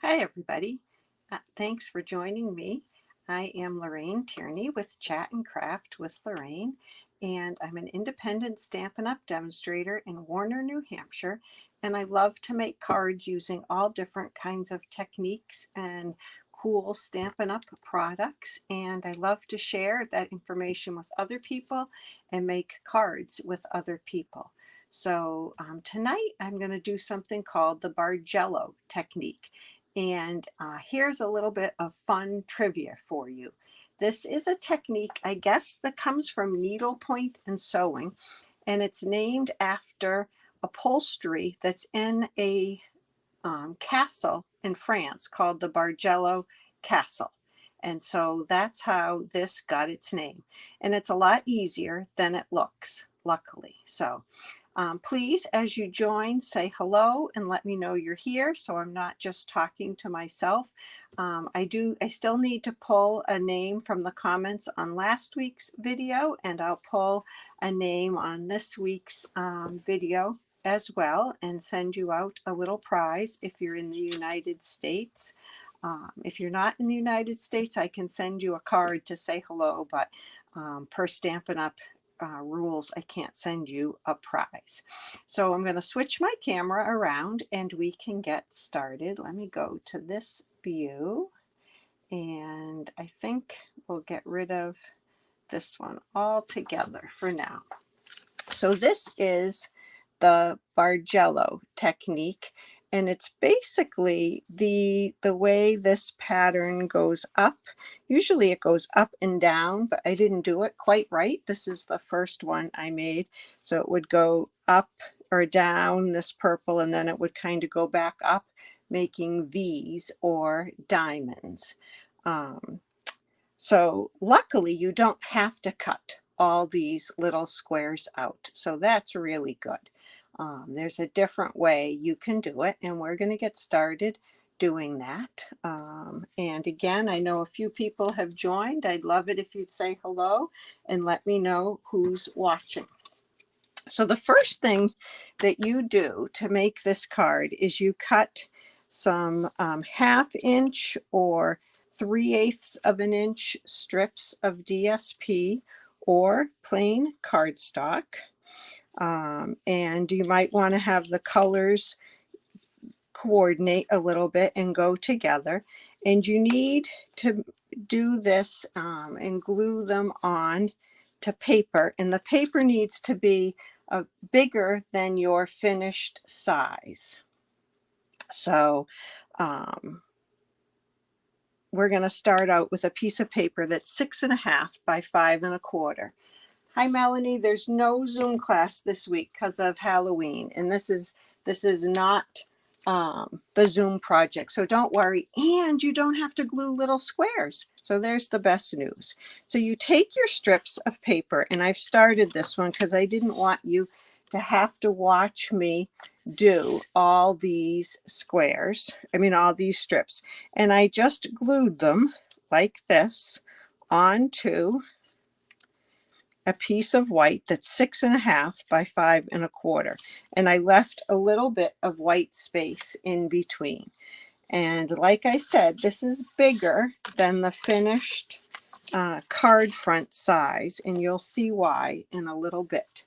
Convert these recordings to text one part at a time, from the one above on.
Hi, everybody. Thanks for joining me. I am Lorraine Tierney with Chat and Craft with Lorraine, and I'm an independent Stampin' Up! Demonstrator in Warner, New Hampshire, and I love to make cards using all different kinds of techniques and cool Stampin' Up! Products, and I love to share that information with other people and make cards with other people. So tonight I'm going to do something called the Bargello Technique. And here's a little bit of fun trivia for you. This is a technique, I guess, that comes from needlepoint and sewing, and it's named after upholstery that's in a castle in France called the Bargello Castle. And so that's how this got its name. And it's a lot easier than it looks, luckily. So please, as you join, say hello and let me know you're here so I'm not just talking to myself. I still need to pull a name from the comments on last week's video, and I'll pull a name on this week's video as well and send you out a little prize if you're in the United States. If you're not in the United States, I can send you a card to say hello, but per Stampin' Up! Rules, I can't send you a prize. So I'm going to switch my camera around and we can get started. Let me go to this view, and I think we'll get rid of this one altogether for now. So this is the Bargello technique, and it's basically the way this pattern goes up. Usually it goes up and down, but I didn't do it quite right. This is the first one I made, so it would go up or down, this purple, and then it would kind of go back up, making V's or diamonds. So luckily you don't have to cut all these little squares out. So that's really good. There's a different way you can do it, and we're going to get started doing that. And again, I know a few people have joined. I'd love it if you'd say hello and let me know who's watching. So the first thing that you do to make this card is you cut some 1/2 inch or 3/8 of an inch strips of DSP or plain cardstock. And you might want to have the colors coordinate a little bit and go together. And you need to do this and glue them on to paper. And the paper needs to be bigger than your finished size. So we're going to start out with a piece of paper that's 6.5 by 5.25. Hi, Melanie. There's no Zoom class this week because of Halloween, and this is not the Zoom project, so don't worry. And you don't have to glue little squares. So there's the best news. So you take your strips of paper, and I've started this one because I didn't want you to have to watch me do all these squares. I mean, all these strips, and I just glued them like this onto a piece of white that's 6.5 by 5.25, and I left a little bit of white space in between. And like I said, this is bigger than the finished card front size, and you'll see why in a little bit.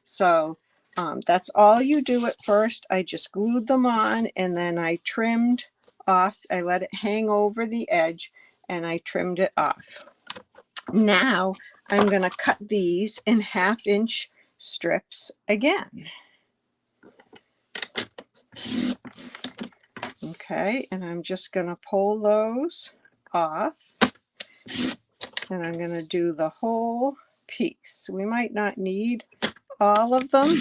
So that's all you do at first. I just glued them on, and then I trimmed off. I let it hang over the edge, and I trimmed it off. Now I'm going to cut these in 1/2 inch strips again. Okay, and I'm just going to pull those off, and I'm going to do the whole piece. We might not need all of them,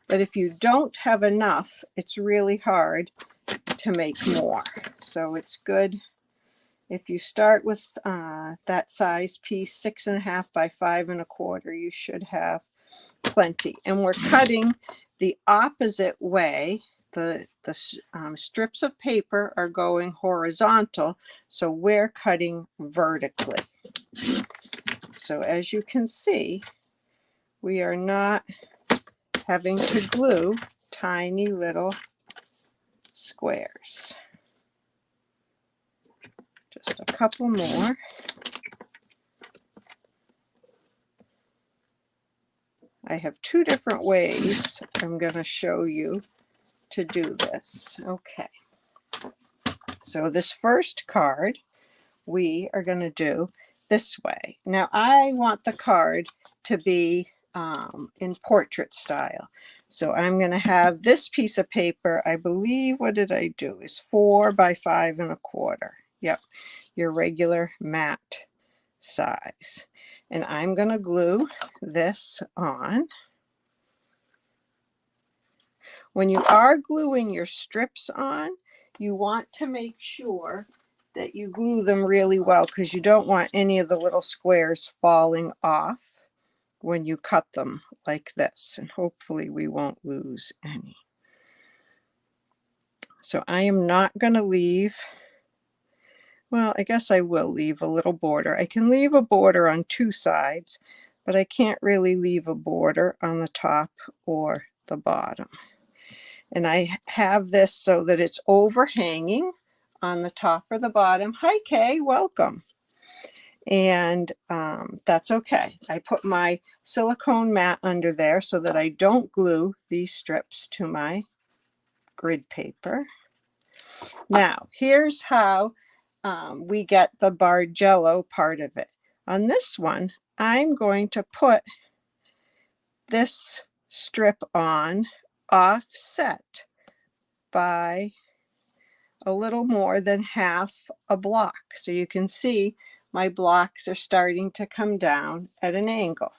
but if you don't have enough, it's really hard to make more. So it's good if you start with that size piece, 6.5 by 5.25, you should have plenty. And we're cutting the opposite way. The strips of paper are going horizontal, so we're cutting vertically. So as you can see, we are not having to glue tiny little squares. Just a couple more. I have two different ways I'm going to show you to do this. Okay. So this first card we are going to do this way. Now I want the card to be in portrait style. So I'm going to have this piece of paper, I believe, what did I do, is 4 by 5 1/4. Yep, your regular matte size. And I'm going to glue this on. When you are gluing your strips on, you want to make sure that you glue them really well, because you don't want any of the little squares falling off when you cut them like this. And hopefully we won't lose any. So I am not going to leave, well, I guess I will leave a little border. I can leave a border on 2 sides, but I can't really leave a border on the top or the bottom. And I have this so that it's overhanging on the top or the bottom. Hi, Kay, welcome. And that's okay. I put my silicone mat under there so that I don't glue these strips to my grid paper. Now, here's how we get the Bargello part of it. On this one, I'm going to put this strip on offset by a little more than half a block. So you can see my blocks are starting to come down at an angle.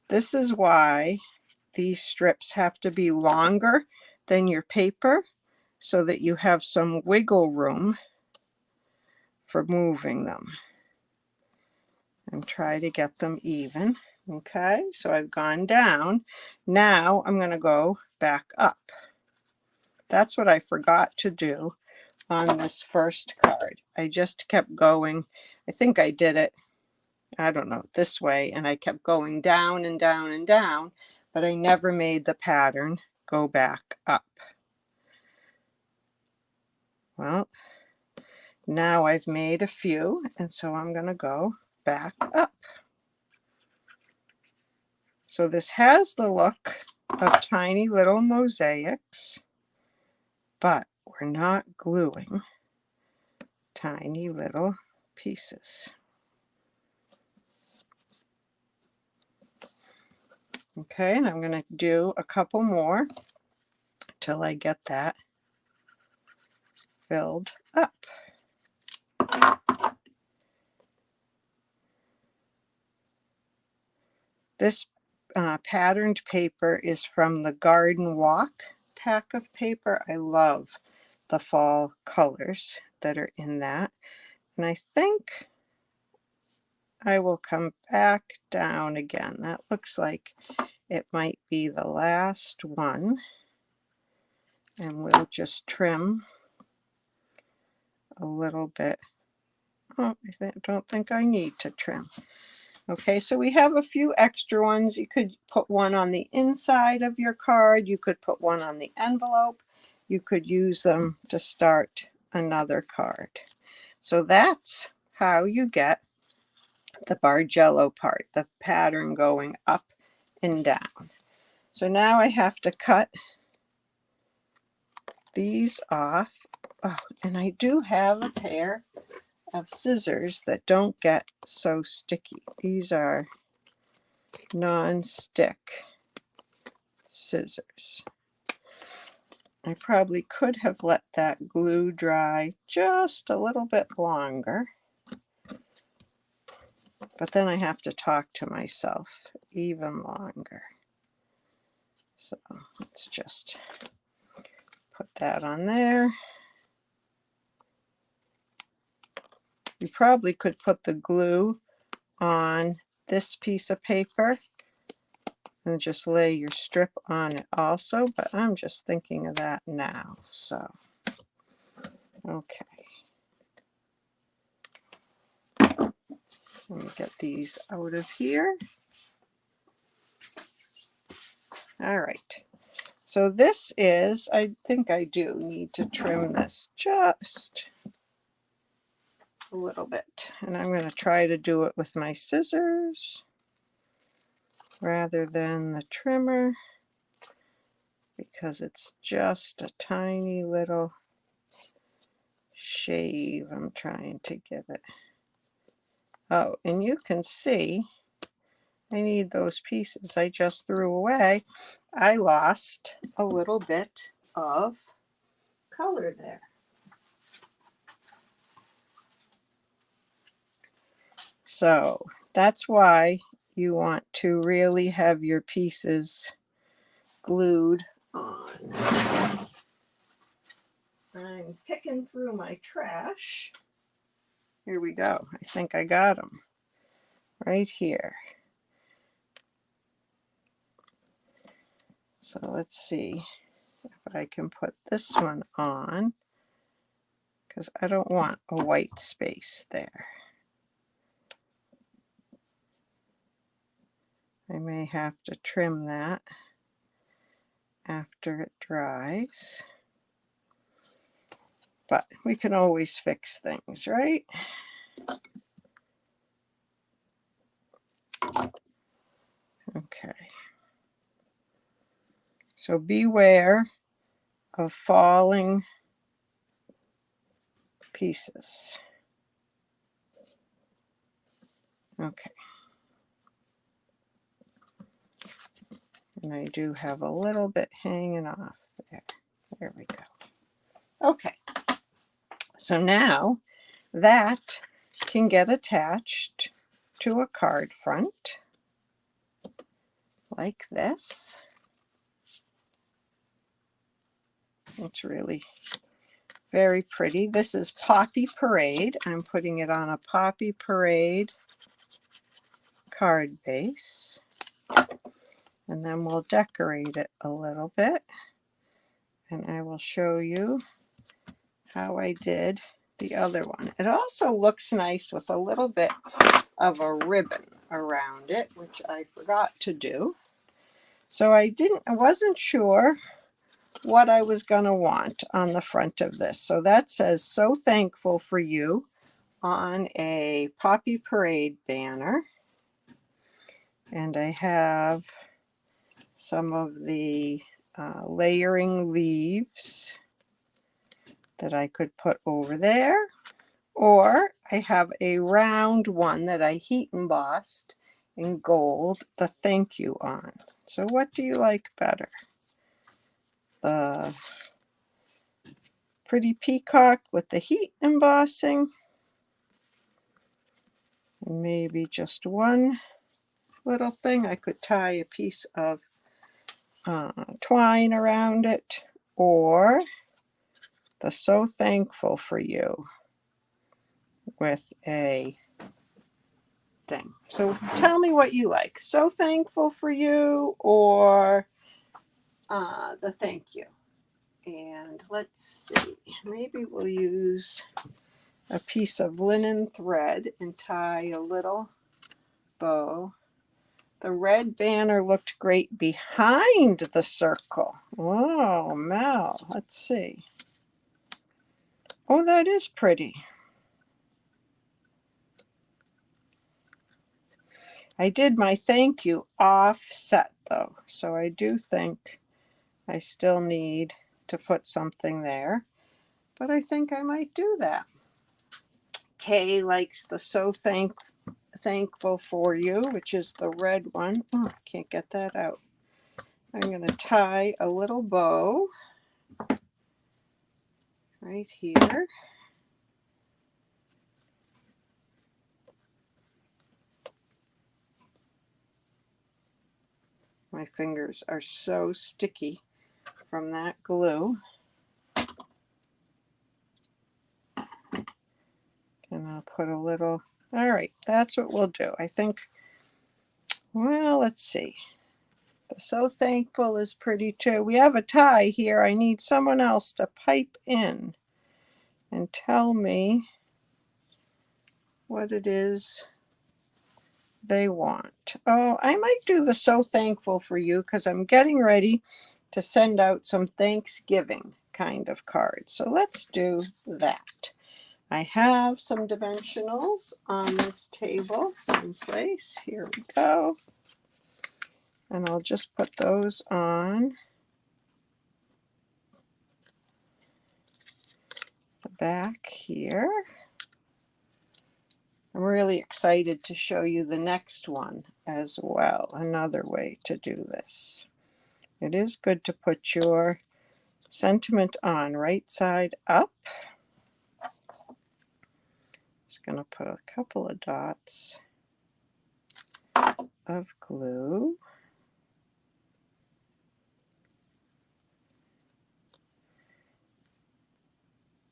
This is why these strips have to be longer than your paper, so that you have some wiggle room for moving them. And try to get them even. Okay, so I've gone down. Now I'm going to go back up. That's what I forgot to do on this first card. I just kept going. I think I did it, I don't know, this way, and I kept going down and down and down, but I never made the pattern go back up. Well, now I've made a few, and so I'm going to go back up. So this has the look of tiny little mosaics, but we're not gluing tiny little pieces. Okay, and I'm going to do a couple more till I get that filled up. This patterned paper is from the Garden Walk pack of paper. I love the fall colors that are in that. And I think I will come back down again. That looks like it might be the last one. And we'll just trim a little bit. Oh, I don't think I need to trim. Okay, so we have a few extra ones. You could put one on the inside of your card. You could put one on the envelope. You could use them to start another card. So that's how you get the Bargello part, the pattern going up and down. So now I have to cut these off. Oh, and I do have a pair of scissors that don't get so sticky. These are non-stick scissors. I probably could have let that glue dry just a little bit longer, but then I have to talk to myself even longer. So let's just put that on there. You probably could put the glue on this piece of paper and just lay your strip on it also, but I'm just thinking of that now. So, okay. Let me get these out of here. All right. So this is, I think I do need to trim this just a little bit. And I'm going to try to do it with my scissors rather than the trimmer, because it's just a tiny little shave I'm trying to give it. Oh, and you can see I need those pieces I just threw away. I lost a little bit of color there. So that's why you want to really have your pieces glued on. I'm picking through my trash. Here we go. I think I got them right here. So let's see if I can put this one on, because I don't want a white space there. I may have to trim that after it dries, but we can always fix things, right? Okay. So beware of falling pieces. Okay. And I do have a little bit hanging off there. There we go. Okay. So now that can get attached to a card front like this. It's really very pretty. This is Poppy Parade. I'm putting it on a Poppy Parade card base. And then we'll decorate it a little bit. And I will show you how I did the other one. It also looks nice with a little bit of a ribbon around it, which I forgot to do. So I wasn't sure what I was going to want on the front of this. So that says, "So thankful for you," on a Poppy Parade banner. And I have some of the layering leaves that I could put over there. Or I have a round one that I heat embossed in gold, the thank you on. So what do you like better? The pretty peacock with the heat embossing? And maybe just one little thing. I could tie a piece of twine around it, or the "So thankful for you" with a thing. So tell me what you like. "So thankful for you" or the "thank you." And let's see, maybe we'll use a piece of linen thread and tie a little bow. The red banner looked great behind the circle. Oh, Mel, let's see. Oh, that is pretty. I did my thank you offset though, so I do think I still need to put something there, but I think I might do that. Kay likes the "So thankful for you," which is the red one. Oh, I can't get that out. I'm going to tie a little bow right here. My fingers are so sticky from that glue. And I'll put a little, all right, that's what we'll do. I think, well, let's see. The "So thankful" is pretty too. We have a tie here. I need someone else to pipe in and tell me what it is they want. Oh, I might do the "So thankful for you" because I'm getting ready to send out some Thanksgiving kind of cards. So let's do that. I have some dimensionals on this table someplace. Here we go. And I'll just put those on the back here. I'm really excited to show you the next one as well. Another way to do this. It is good to put your sentiment on right side up. Just going to put a couple of dots of glue.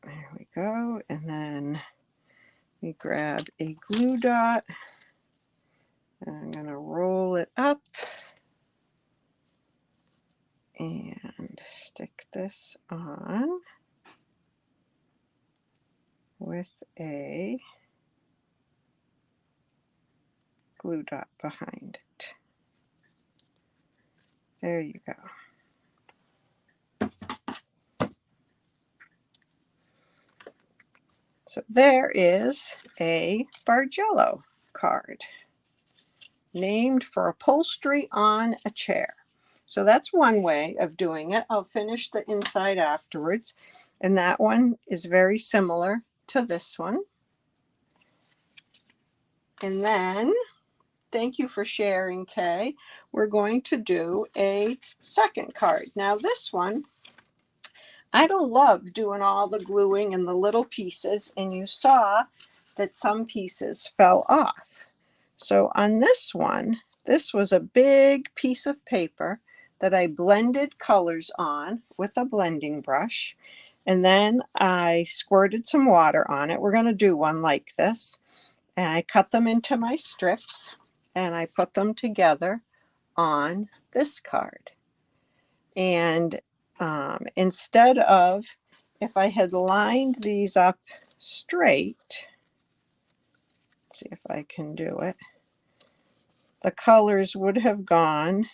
There we go. And then we grab a glue dot and I'm going to roll it up and stick this on with a glue dot behind it. There you go. So there is a Bargello card named for upholstery on a chair. So that's one way of doing it. I'll finish the inside afterwards. And that one is very similar to this one. And then, thank you for sharing, Kay. We're going to do a second card. Now this one, I don't love doing all the gluing and the little pieces. And you saw that some pieces fell off. So on this one, this was a big piece of paper that I blended colors on with a blending brush. And then I squirted some water on it. We're going to do one like this. And I cut them into my strips and I put them together on this card. And instead of, if I had lined these up straight, let's see if I can do it, the colors would have gone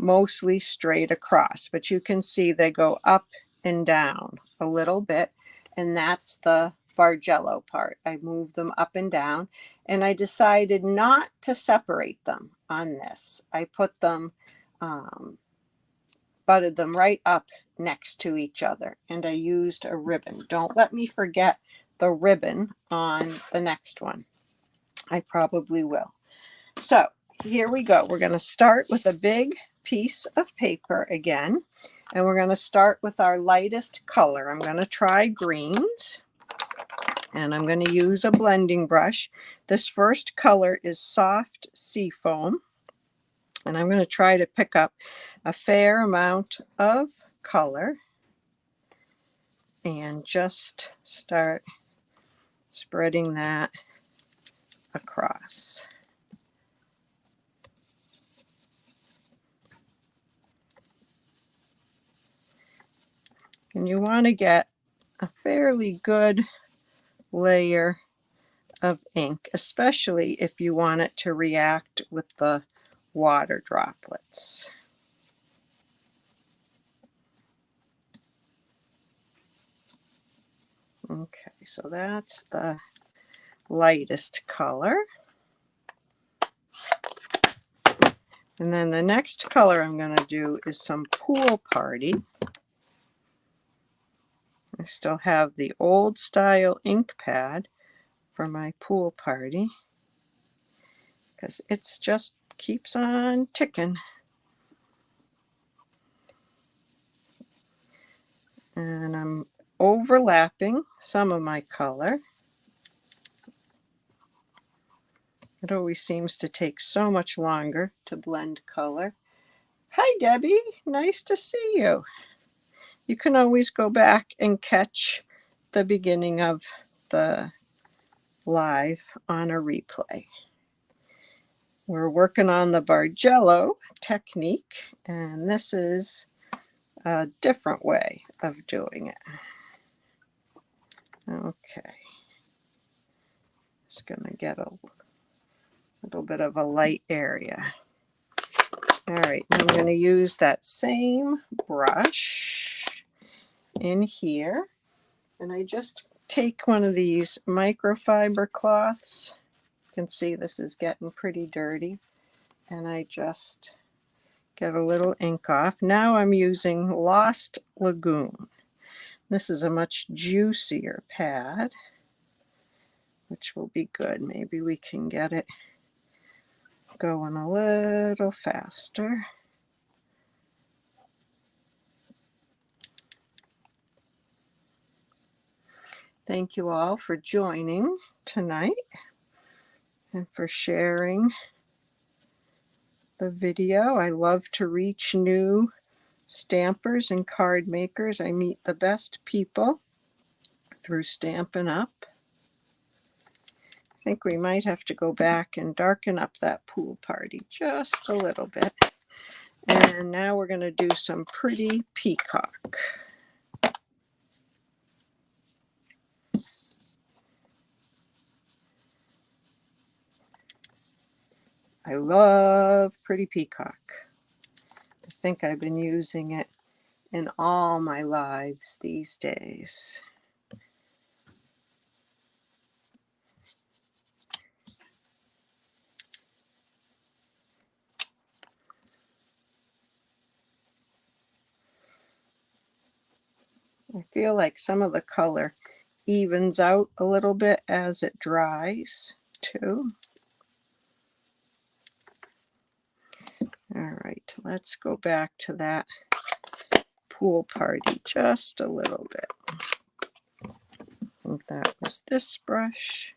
mostly straight across, but you can see they go up and down a little bit, and that's the Bargello part. I moved them up and down, and I decided not to separate them on this. I put them, butted them right up next to each other, and I used a ribbon. Don't let me forget the ribbon on the next one. I probably will. So here we go. We're going to start with a big piece of paper again, and we're going to start with our lightest color. I'm going to try greens, and I'm going to use a blending brush. This first color is soft seafoam, and I'm going to try to pick up a fair amount of color and just start spreading that across. And you want to get a fairly good layer of ink, especially if you want it to react with the water droplets. Okay, so that's the lightest color. And then the next color I'm going to do is some Pool Party. I still have the old style ink pad for my Pool Party because it's just keeps on ticking. And I'm overlapping some of my color. It always seems to take so much longer to blend color. Hi, Debbie. Nice to see you. You can always go back and catch the beginning of the live on a replay. We're working on the Bargello technique, and this is a different way of doing it. Okay. Just going to get a little bit of a light area. All right, I'm going to use that same brush in here, and I just take one of these microfiber cloths. You can see this is getting pretty dirty, and I just get a little ink off. Now I'm using Lost Lagoon. This is a much juicier pad, which will be good. Maybe we can get it going a little faster. Thank you all for joining tonight and for sharing the video. I love to reach new stampers and card makers. I meet the best people through Stampin' Up. I think we might have to go back and darken up that pool party just a little bit. And now we're going to do some pretty peacock. I love pretty peacock. I think I've been using it in all my lives these days. I feel like some of the color evens out a little bit as it dries too. All right, let's go back to that pool party just a little bit. I think that was this brush.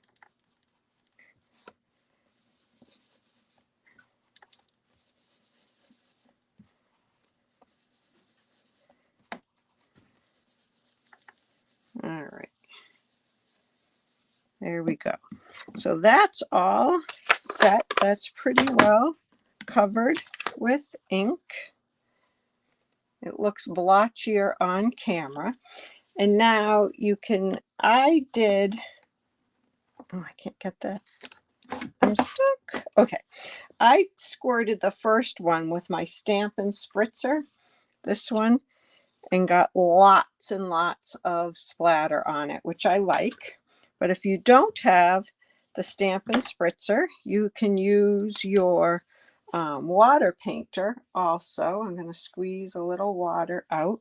All right, there we go. So that's all set. That's pretty well covered with ink. It looks blotchier on camera. And now you can, I did, oh, I can't get that. I'm stuck. Okay. I squirted the first one with my Stampin' Spritzer, this one, and got lots and lots of splatter on it, which I like. But if you don't have the Stampin' Spritzer, you can use your water painter also. I'm going to squeeze a little water out,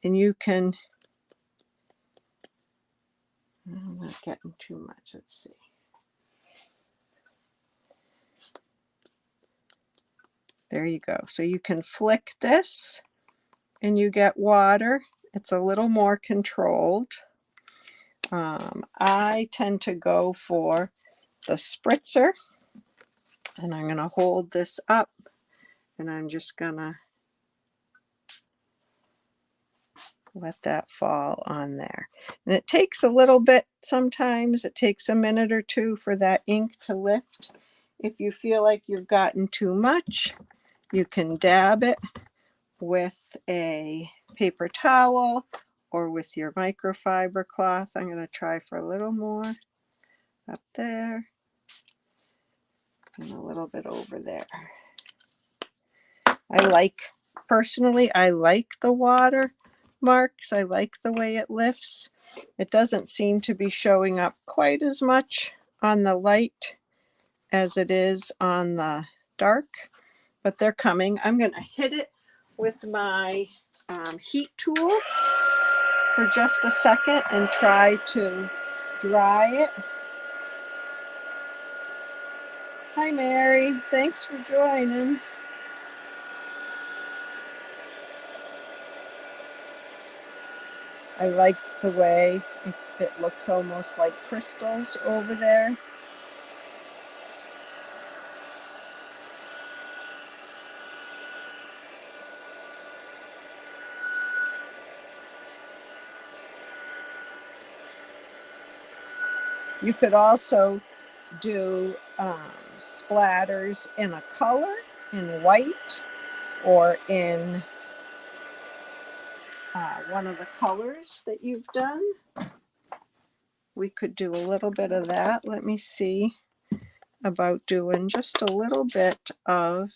and you can, I'm not getting too much, let's see. There you go. So you can flick this and you get water. It's a little more controlled. I tend to go for the spritzer, and I'm going to hold this up, and I'm just going to let that fall on there. And it takes a little bit sometimes. It takes a minute or two for that ink to lift. If you feel like you've gotten too much, you can dab it with a paper towel or with your microfiber cloth. I'm going to try for a little more up there and a little bit over there. Personally, I like the water marks. I like the way it lifts. It doesn't seem to be showing up quite as much on the light as it is on the dark, but they're coming. I'm going to hit it with my heat tool for just a second and try to dry it. Hi Mary, thanks for joining. I like the way it looks almost like crystals over there. You could also do splatters in a color, in white, or in one of the colors that you've done. We could do a little bit of that. Let me see about doing just a little bit of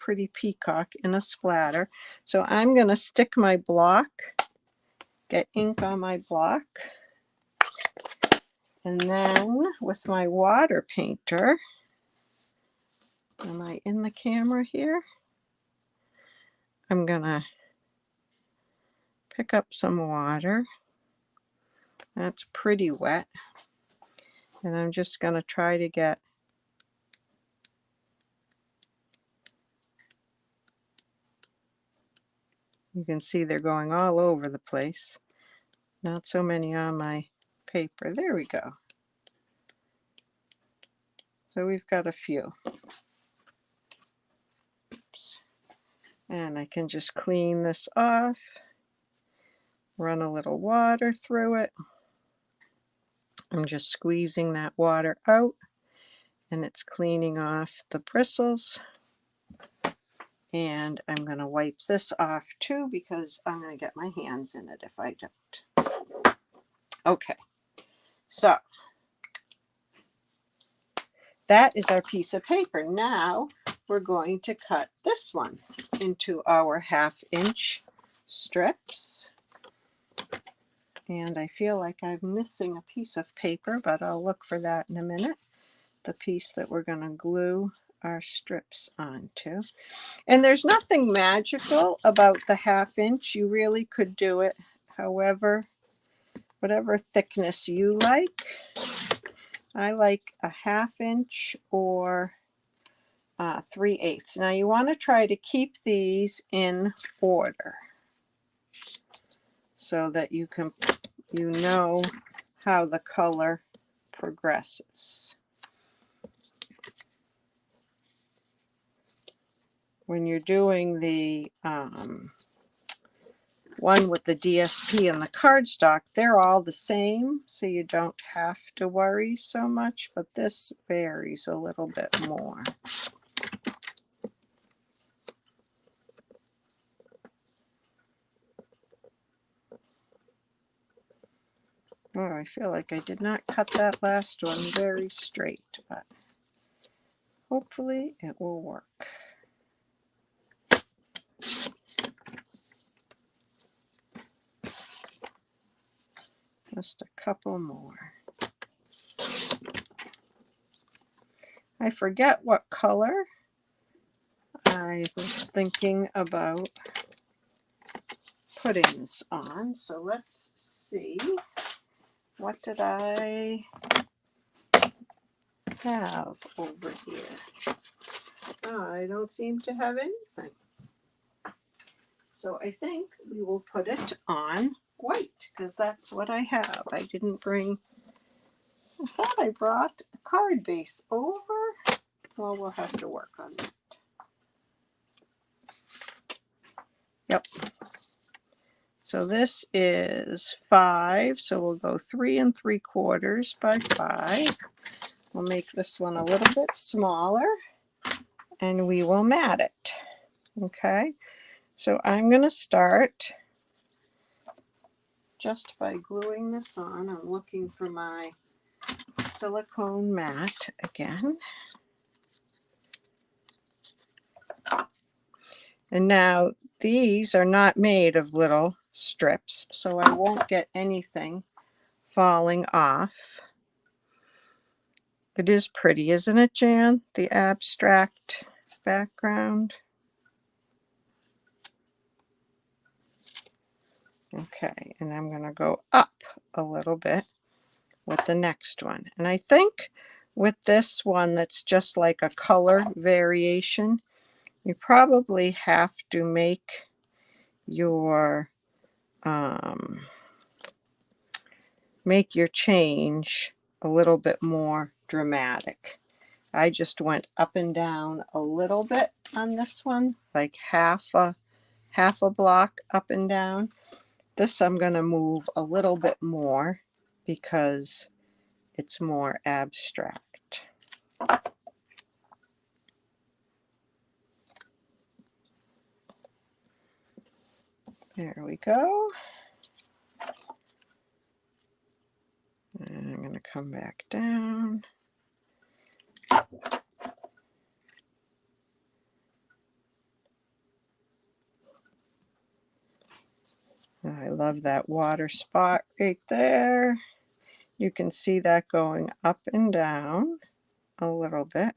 pretty peacock in a splatter. So I'm going to stick my block, get ink on my block, and then with my water painter, am I in the camera here? I'm going to pick up some water. That's pretty wet. And I'm just going to try to get you can see they're going all over the place. Not so many on my paper. There we go. So we've got a few. Oops. And I can just clean this off, run a little water through it. I'm just squeezing that water out, and it's cleaning off the bristles. And I'm going to wipe this off too, because I'm going to get my hands in it if I don't. Okay, so that is our piece of paper. Now we're going to cut this one into our 1/2-inch strips. And I feel like I'm missing a piece of paper, but I'll look for that in a minute. The piece that we're going to glue our strips onto. And there's nothing magical about the 1/2-inch. You really could do it however, whatever thickness you like. I like a 1/2-inch or 3/8. Now you want to try to keep these in order so that you know how the color progresses. When you're doing the one with the DSP and the cardstock, they're all the same, so you don't have to worry so much, but this varies a little bit more. Oh, I feel like I did not cut that last one very straight, but hopefully it will work. Just a couple more. I forget what color I was thinking about putting this on, so let's see. What did I have over here? I don't seem to have anything. So I think we will put it on white, because that's what I have. I didn't bring, I thought I brought a card base over. Well, we'll have to work on that. Yep. So this is 5, so we'll go 3 3/4 by 5. We'll make this one a little bit smaller, and we will mat it. Okay, so I'm going to start just by gluing this on. I'm looking for my silicone mat again. And now these are not made of little strips, so I won't get anything falling off. It is pretty, isn't it, Jan? The abstract background. Okay, and I'm going to go up a little bit with the next one. And I think with this one that's just like a color variation, you probably have to make your change a little bit more dramatic. I just went up and down a little bit on this one, like half a block up and down. This I'm going to move a little bit more because it's more abstract. There we go. And I'm going to come back down. love that water spot right there. You can see that going up and down a little bit.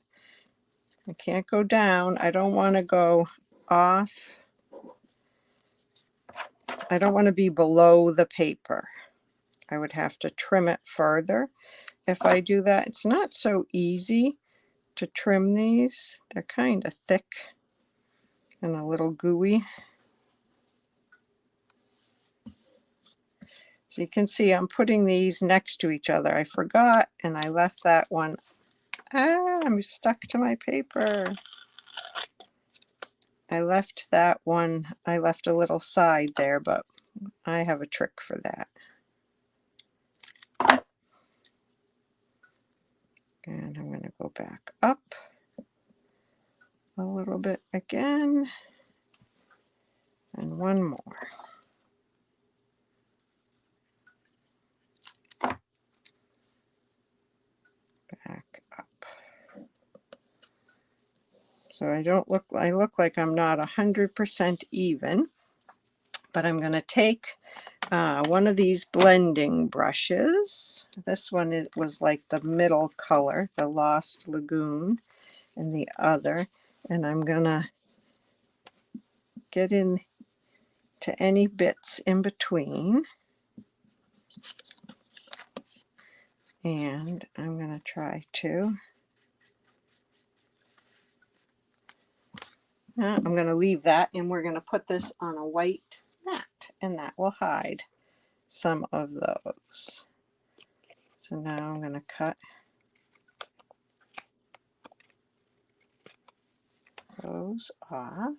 I can't go down. I don't want to go off. I don't want to be below the paper. I would have to trim it further if I do that. It's not so easy to trim these. They're kind of thick and a little gooey. So you can see I'm putting these next to each other. I forgot and I left that one. I'm stuck to my paper. I left that one. I left a little side there, but I have a trick for that. And I'm going to go back up a little bit again. And one more. Back up. So I look like I'm not 100% even, but I'm going to take one of these blending brushes. This one was like the middle color, the Lost Lagoon, and the other. And I'm going to get in to any bits in between. And I'm going to try to. I'm going to leave that, and we're going to put this on a white mat, and that will hide some of those. So now I'm going to cut those off.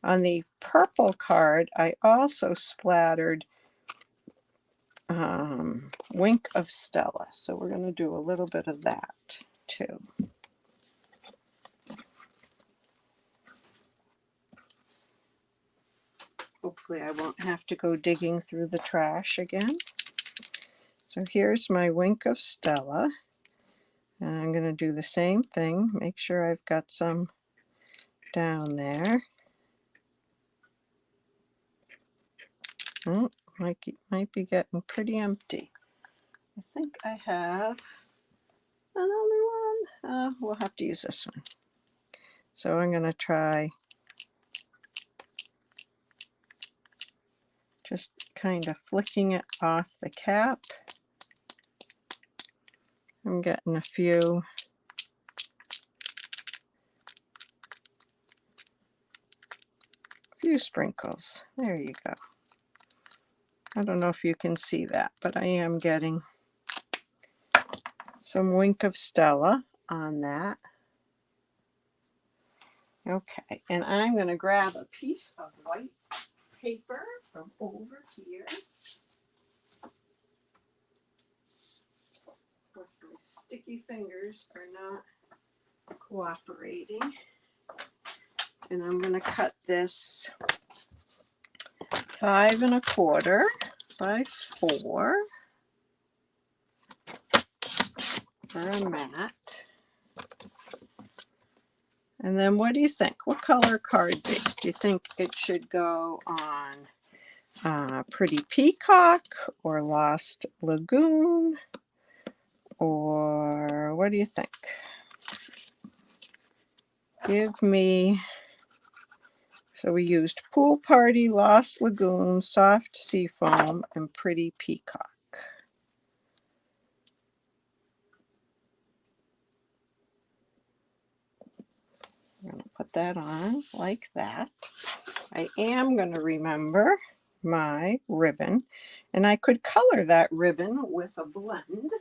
On the purple card, I also splattered Wink of Stella. So we're going to do a little bit of that too. Hopefully I won't have to go digging through the trash again. So here's my Wink of Stella. And I'm going to do the same thing. Make sure I've got some down there. Oh, might be getting pretty empty. I think I have another one. We'll have to use this one. So I'm going to try just kind of flicking it off the cap. I'm getting a few sprinkles. There you go. I don't know if you can see that, but I am getting some Wink of Stella on that. Okay, and I'm going to grab a piece of white paper from over here. Of course, my sticky fingers are not cooperating. And I'm going to cut this 5 1/4 by 4 for a mat. And then what do you think? What color card base? Do you think it should go on Pretty Peacock or Lost Lagoon? Or what do you think? Give me, so we used Pool Party, Lost Lagoon, Soft Seafoam, and Pretty Peacock. I'm going to put that on like that. I am going to remember my ribbon, and I could color that ribbon with a blend.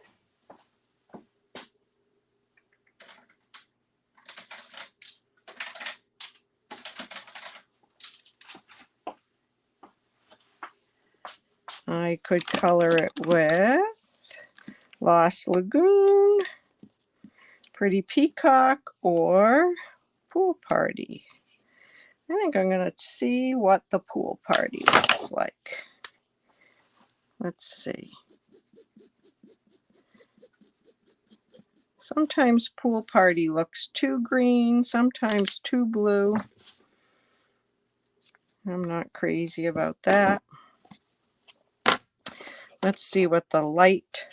I could color it with Lost Lagoon, Pretty Peacock, or Pool Party. I think I'm going to see what the Pool Party looks like. Let's see. Sometimes Pool Party looks too green, sometimes too blue. I'm not crazy about that. Let's see what the light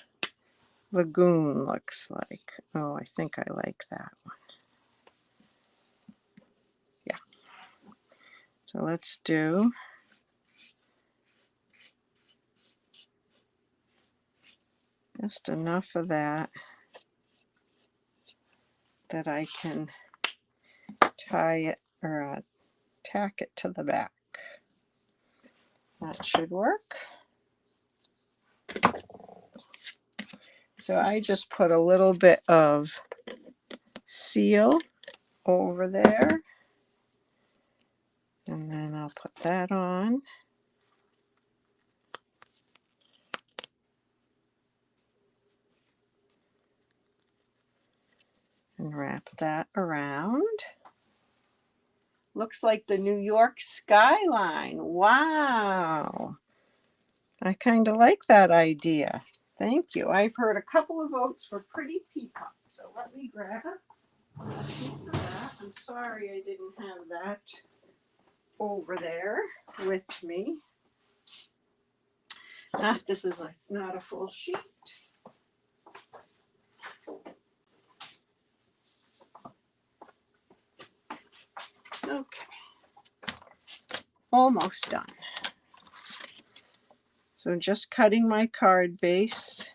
lagoon looks like. Oh, I think I like that one. Yeah. So let's do just enough of that I can tie it or tack it to the back. That should work. So I just put a little bit of seal over there, and then I'll put that on. And wrap that around. Looks like the New York skyline. Wow. I kind of like that idea. Thank you. I've heard a couple of votes for Pretty Peacock. So let me grab a piece of that. I'm sorry I didn't have that over there with me. This is not a full sheet. Okay. Almost done. So just cutting my card base,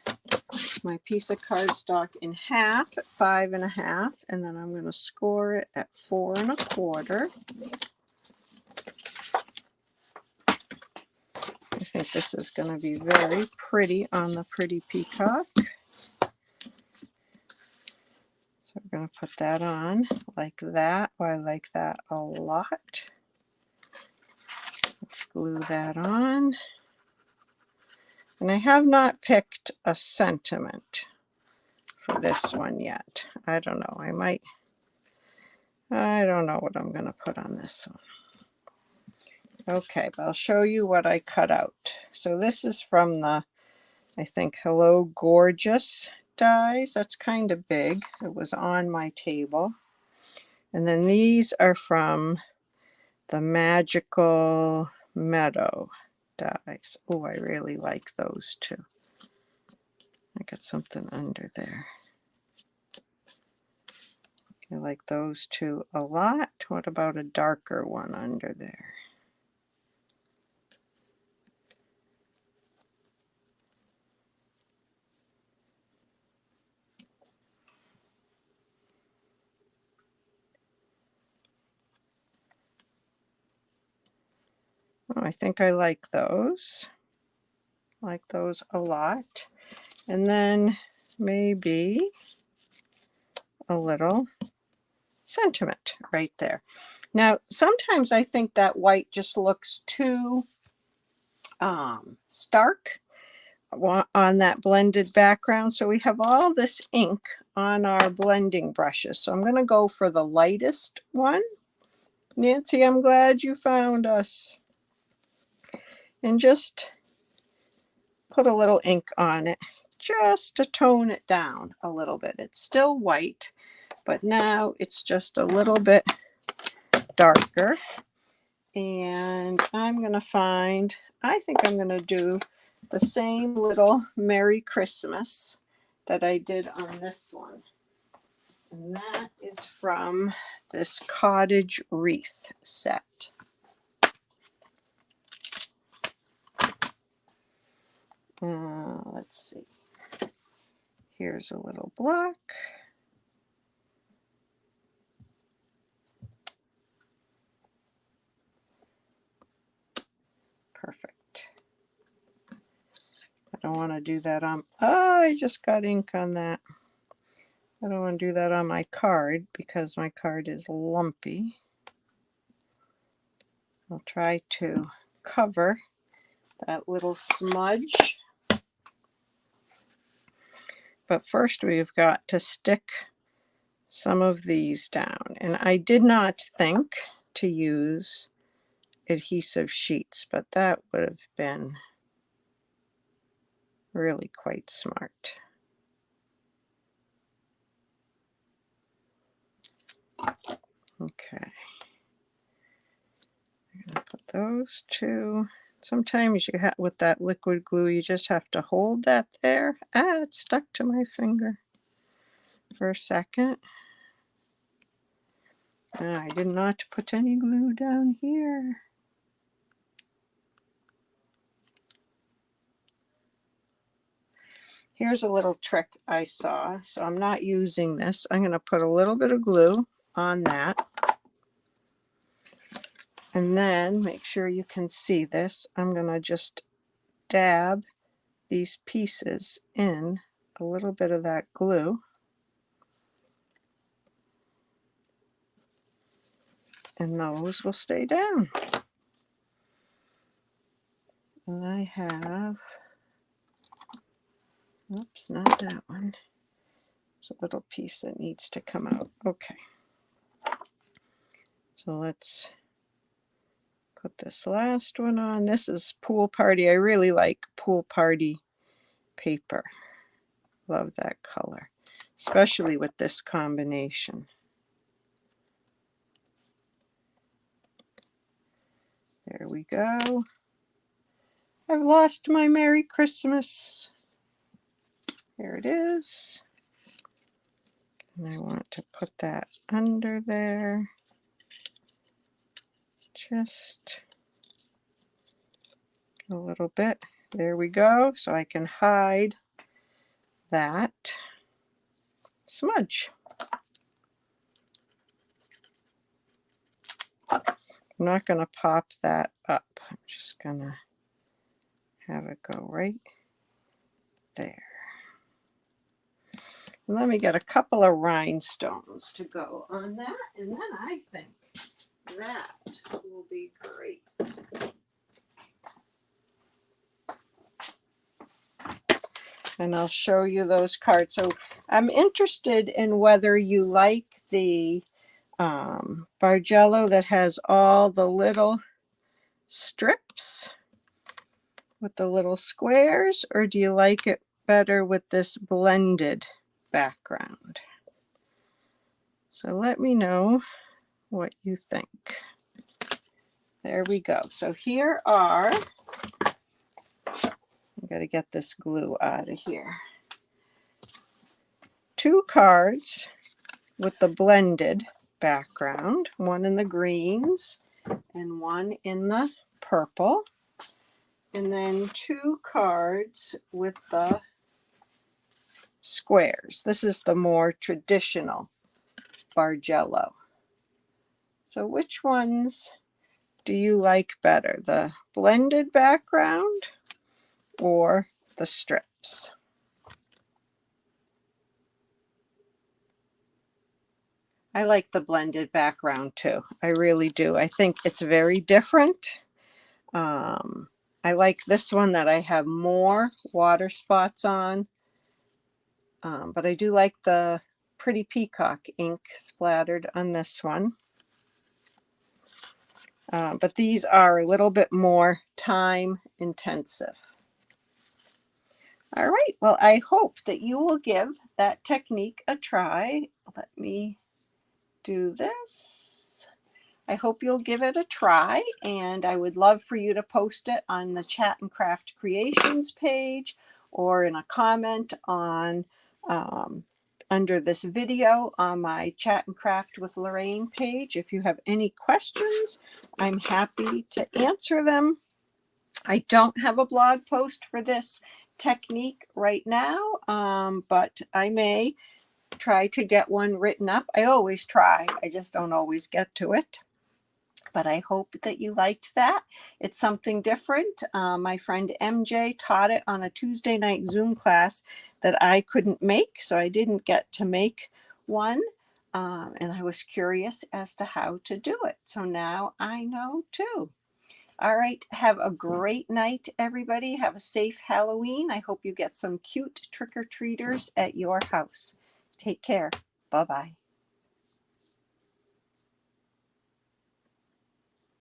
my piece of cardstock in half at 5 1/2, and then I'm going to score it at 4 1/4. I think this is going to be very pretty on the Pretty Peacock. So we're going to put that on like that. Oh, I like that a lot. Let's glue that on. And I have not picked a sentiment for this one yet. I don't know. I don't know what I'm going to put on this one. Okay, but I'll show you what I cut out. So this is from the, I think, Hello Gorgeous dies. That's kind of big. It was on my table. And then these are from the Magical Meadow dies. Oh, I really like those too. I got something under there. I like those two a lot. What about a darker one under there? Oh, I think I like those. Like those a lot. And then maybe a little sentiment right there. Now, sometimes I think that white just looks too stark on that blended background. So we have all this ink on our blending brushes. So I'm going to go for the lightest one. Nancy, I'm glad you found us. And just put a little ink on it just to tone it down a little bit. It's still white, but now it's just a little bit darker. And I'm going to find, I think I'm going to do the same little Merry Christmas that I did on this one. And that is from this Cottage Wreath set. Let's see. Here's a little block. Perfect. I don't want to do that on, oh, I just got ink on that. I don't want to do that on my card because my card is lumpy. I'll try to cover that little smudge. But first we've got to stick some of these down. And I did not think to use adhesive sheets, but that would have been really quite smart. Okay. I'm going to put those two. Sometimes you have, with that liquid glue, you just have to hold that there. Ah, it stuck to my finger for a second. I did not put any glue down here. Here's a little trick I saw. So I'm not using this. I'm going to put a little bit of glue on that. And then make sure you can see this. I'm going to just dab these pieces in a little bit of that glue. And those will stay down. And I have, oops, not that one. There's a little piece that needs to come out. Okay. So let's put this last one on. This is Pool Party. I really like Pool Party paper. Love that color, especially with this combination. There we go. I've lost my Merry Christmas. Here it is. And I want to put that under there. Just a little bit. There we go. So I can hide that smudge. I'm not going to pop that up. I'm just going to have it go right there. And let me get a couple of rhinestones to go on that, and then I think that will be great. And I'll show you those cards. So I'm interested in whether you like the Bargello that has all the little strips with the little squares, or do you like it better with this blended background? So let me know what you think. There we go. So here are, I've got to get this glue out of here. 2 cards with the blended background, one in the greens and one in the purple. And then 2 cards with the squares. This is the more traditional Bargello. So which ones do you like better? The blended background or the strips? I like the blended background too. I really do. I think it's very different. I like this one that I have more water spots on. But I do like the Pretty Peacock ink splattered on this one. But these are a little bit more time intensive. All right, well, I hope that you will give that technique a try. Let me do this. I hope you'll give it a try, and I would love for you to post it on the Chat and Craft Creations page or in a comment on under this video on my Chat and Craft with Lorraine page. If you have any questions, I'm happy to answer them. I don't have a blog post for this technique right now, but I may try to get one written up. I always try. I just don't always get to it. But I hope that you liked that. It's something different. My friend MJ taught it on a Tuesday night Zoom class that I couldn't make, so I didn't get to make one. And I was curious as to how to do it. So now I know too. All right, have a great night, everybody. Have a safe Halloween. I hope you get some cute trick-or-treaters at your house. Take care. Bye-bye.